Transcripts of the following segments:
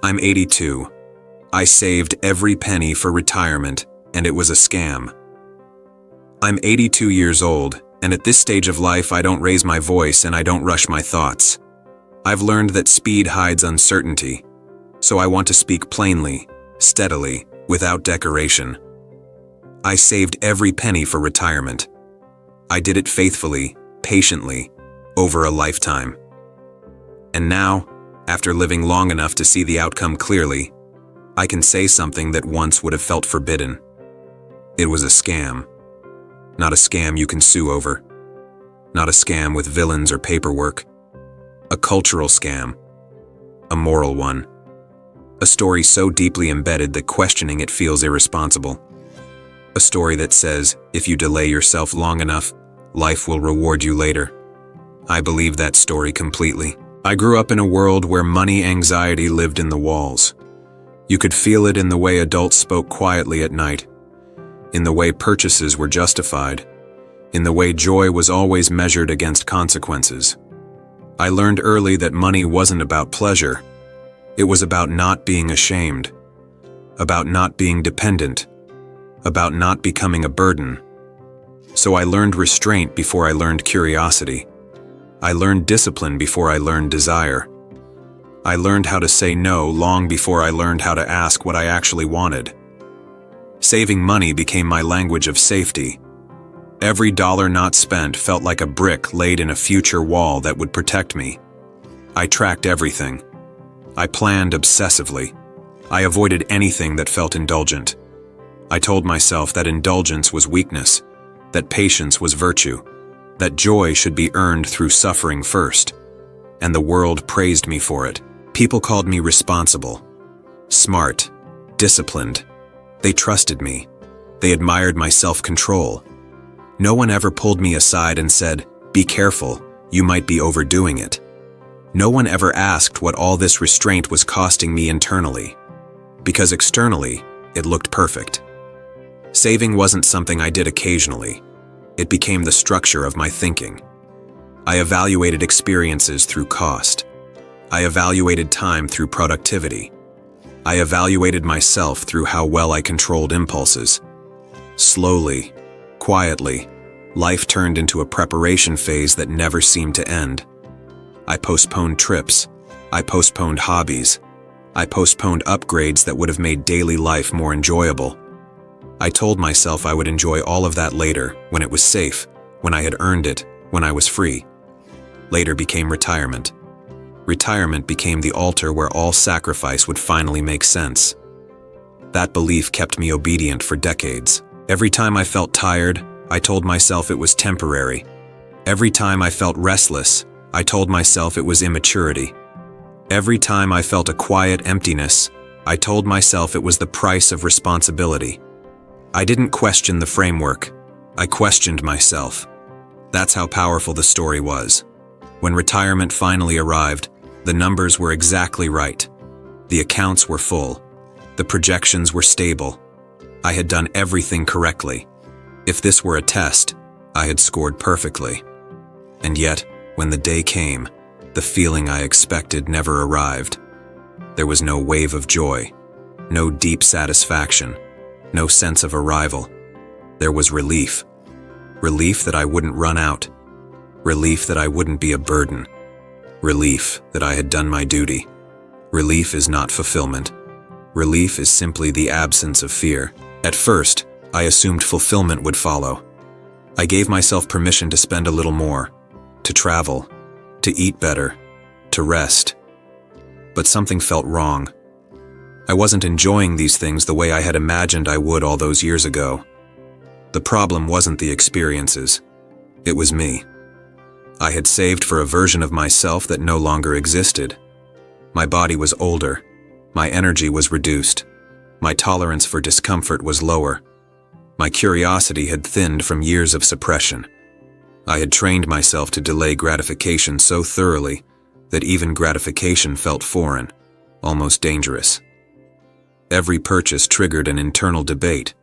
I'm 82. I saved every penny for retirement, and it was a scam. I'm 82 years old, and at this stage of life I don't raise my voice and I don't rush my thoughts. I've learned that speed hides uncertainty, so I want to speak plainly, steadily, without decoration. I saved every penny for retirement. I did it faithfully, patiently, over a lifetime. And now, after living long enough to see the outcome clearly, I can say something that once would have felt forbidden. It was a scam. Not a scam you can sue over. Not a scam with villains or paperwork. A cultural scam. A moral one. A story so deeply embedded that questioning it feels irresponsible. A story that says, if you delay yourself long enough, life will reward you later. I believe that story completely. I grew up in a world where money anxiety lived in the walls. You could feel it in the way adults spoke quietly at night, in the way purchases were justified, in the way joy was always measured against consequences. I learned early that money wasn't about pleasure. It was about not being ashamed, about not being dependent, about not becoming a burden. So I learned restraint before I learned curiosity. I learned discipline before I learned desire. I learned how to say no long before I learned how to ask what I actually wanted. Saving money became my language of safety. Every dollar not spent felt like a brick laid in a future wall that would protect me. I tracked everything. I planned obsessively. I avoided anything that felt indulgent. I told myself that indulgence was weakness, that patience was virtue, that joy should be earned through suffering first. And the world praised me for it. People called me responsible, smart, disciplined. They trusted me. They admired my self-control. No one ever pulled me aside and said, "Be careful, you might be overdoing it." No one ever asked what all this restraint was costing me internally, because externally, it looked perfect. Saving wasn't something I did occasionally. It became the structure of my thinking. I evaluated experiences through cost. I evaluated time through productivity. I evaluated myself through how well I controlled impulses. Slowly, quietly, life turned into a preparation phase that never seemed to end. I postponed trips. I postponed hobbies. I postponed upgrades that would have made daily life more enjoyable. I told myself I would enjoy all of that later, when it was safe, when I had earned it, when I was free. Later became retirement. Retirement became the altar where all sacrifice would finally make sense. That belief kept me obedient for decades. Every time I felt tired, I told myself it was temporary. Every time I felt restless, I told myself it was immaturity. Every time I felt a quiet emptiness, I told myself it was the price of responsibility. I didn't question the framework. I questioned myself. That's how powerful the story was. When retirement finally arrived, the numbers were exactly right. The accounts were full. The projections were stable. I had done everything correctly. If this were a test, I had scored perfectly. And yet, when the day came, the feeling I expected never arrived. There was no wave of joy, no deep satisfaction, no sense of arrival. There was relief. Relief that I wouldn't run out. Relief that I wouldn't be a burden. Relief that I had done my duty. Relief is not fulfillment. Relief is simply the absence of fear. At first, I assumed fulfillment would follow. I gave myself permission to spend a little more, to travel, to eat better, to rest. But something felt wrong. I wasn't enjoying these things the way I had imagined I would all those years ago. The problem wasn't the experiences. It was me. I had saved for a version of myself that no longer existed. My body was older. My energy was reduced. My tolerance for discomfort was lower. My curiosity had thinned from years of suppression. I had trained myself to delay gratification so thoroughly that even gratification felt foreign, almost dangerous. Every purchase triggered an internal debate.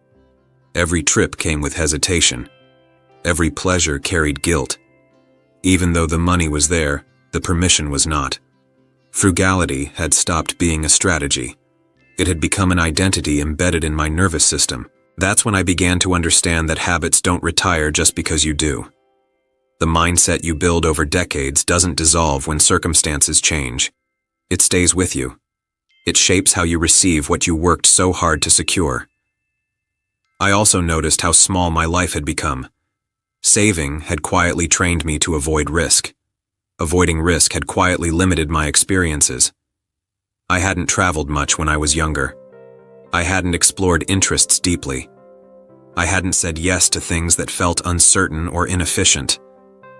Every trip came with hesitation. Every pleasure carried guilt. Even though the money was there, the permission was not. Frugality had stopped being a strategy. It had become an identity embedded in my nervous system. That's when I began to understand that habits don't retire just because you do. The mindset you build over decades doesn't dissolve when circumstances change. It stays with you. It shapes how you receive what you worked so hard to secure. I also noticed how small my life had become. Saving had quietly trained me to avoid risk. Avoiding risk had quietly limited my experiences. I hadn't traveled much when I was younger. I hadn't explored interests deeply. I hadn't said yes to things that felt uncertain or inefficient.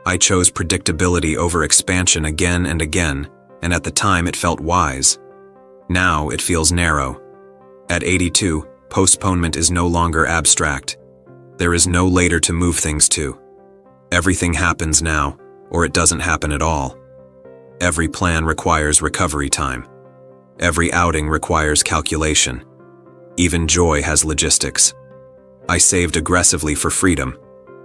I chose predictability over expansion again and again, and at the time it felt wise. Now it feels narrow. At 82, postponement is no longer abstract. There is no later to move things to. Everything happens now, or it doesn't happen at all. Every plan requires recovery time. Every outing requires calculation. Even joy has logistics. I saved aggressively for freedom,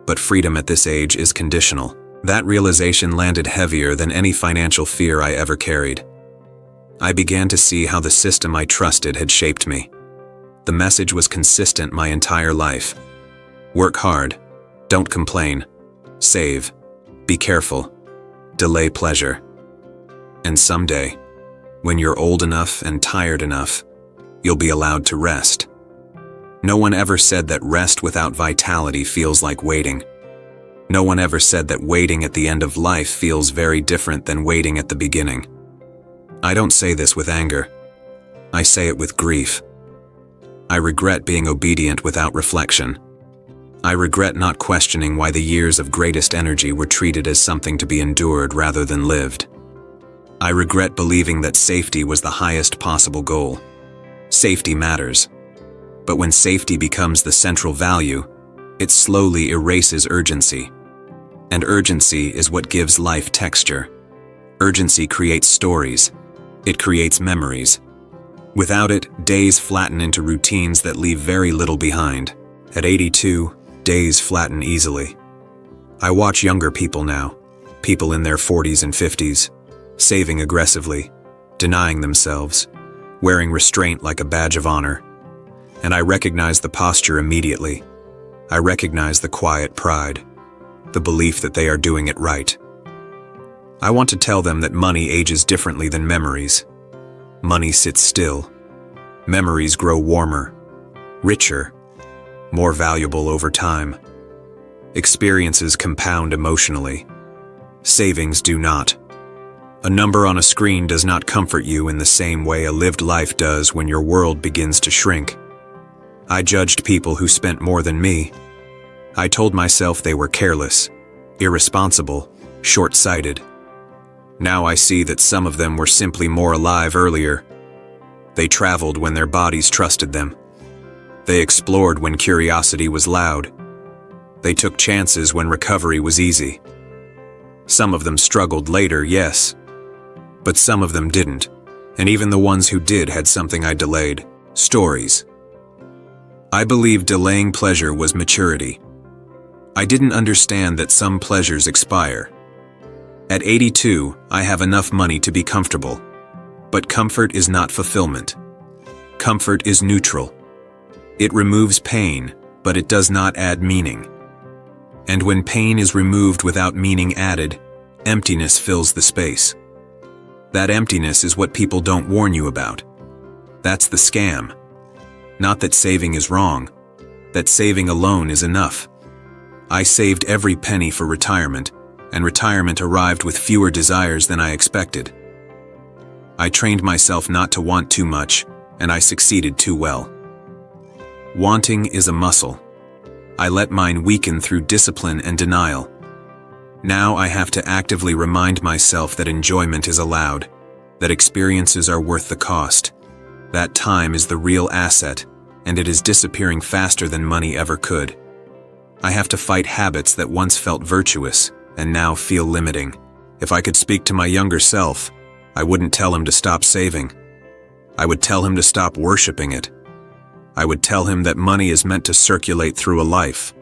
but freedom at this age is conditional. That realization landed heavier than any financial fear I ever carried. I began to see how the system I trusted had shaped me. The message was consistent my entire life. Work hard. Don't complain. Save. Be careful. Delay pleasure. And someday, when you're old enough and tired enough, you'll be allowed to rest. No one ever said that rest without vitality feels like waiting. No one ever said that waiting at the end of life feels very different than waiting at the beginning. I don't say this with anger. I say it with grief. I regret being obedient without reflection. I regret not questioning why the years of greatest energy were treated as something to be endured rather than lived. I regret believing that safety was the highest possible goal. Safety matters. But when safety becomes the central value, it slowly erases urgency. And urgency is what gives life texture. Urgency creates stories. It creates memories. Without it, days flatten into routines that leave very little behind. At 82, days flatten easily. I watch younger people now, people in their 40s and 50s, saving aggressively, denying themselves, wearing restraint like a badge of honor. And I recognize the posture immediately. I recognize the quiet pride, the belief that they are doing it right. I want to tell them that money ages differently than memories. Money sits still. Memories grow warmer, richer, more valuable over time. Experiences compound emotionally. Savings do not. A number on a screen does not comfort you in the same way a lived life does when your world begins to shrink. I judged people who spent more than me. I told myself they were careless, irresponsible, short-sighted. Now I see that some of them were simply more alive earlier. They traveled when their bodies trusted them. They explored when curiosity was loud. They took chances when recovery was easy. Some of them struggled later, yes, but some of them didn't, and even the ones who did had something I delayed: stories. I believed delaying pleasure was maturity. I didn't understand that some pleasures expire. At 82, I have enough money to be comfortable. But comfort is not fulfillment. Comfort is neutral. It removes pain, but it does not add meaning. And when pain is removed without meaning added, emptiness fills the space. That emptiness is what people don't warn you about. That's the scam. Not that saving is wrong, that saving alone is enough. I saved every penny for retirement, and retirement arrived with fewer desires than I expected. I trained myself not to want too much, and I succeeded too well. Wanting is a muscle. I let mine weaken through discipline and denial. Now I have to actively remind myself that enjoyment is allowed, that experiences are worth the cost. That time is the real asset, and it is disappearing faster than money ever could. I have to fight habits that once felt virtuous and now feel limiting. If I could speak to my younger self, I wouldn't tell him to stop saving. I would tell him to stop worshiping it. I would tell him that money is meant to circulate through a life,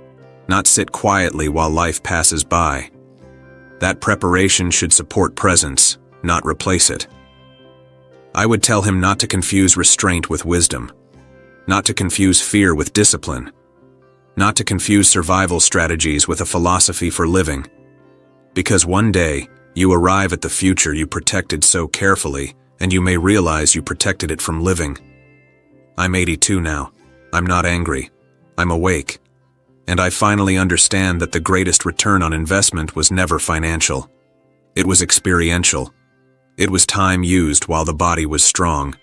not sit quietly while life passes by. That preparation should support presence, not replace it. I would tell him not to confuse restraint with wisdom, not to confuse fear with discipline, not to confuse survival strategies with a philosophy for living. Because one day, you arrive at the future you protected so carefully, and you may realize you protected it from living. I'm 82 now. I'm not angry. I'm awake. And I finally understand that the greatest return on investment was never financial. It was experiential. It was time used while the body was strong.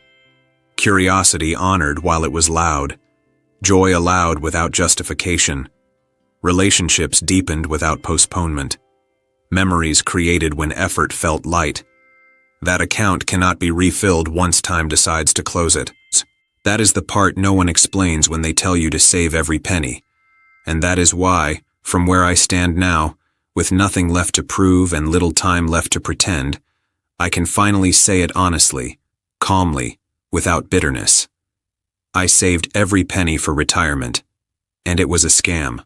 Curiosity honored while it was loud. Joy allowed without justification. Relationships deepened without postponement. Memories created when effort felt light. That account cannot be refilled once time decides to close it. That is the part no one explains when they tell you to save every penny. And that is why, from where I stand now, with nothing left to prove and little time left to pretend, I can finally say it honestly, calmly, without bitterness. I saved every penny for retirement, and it was a scam.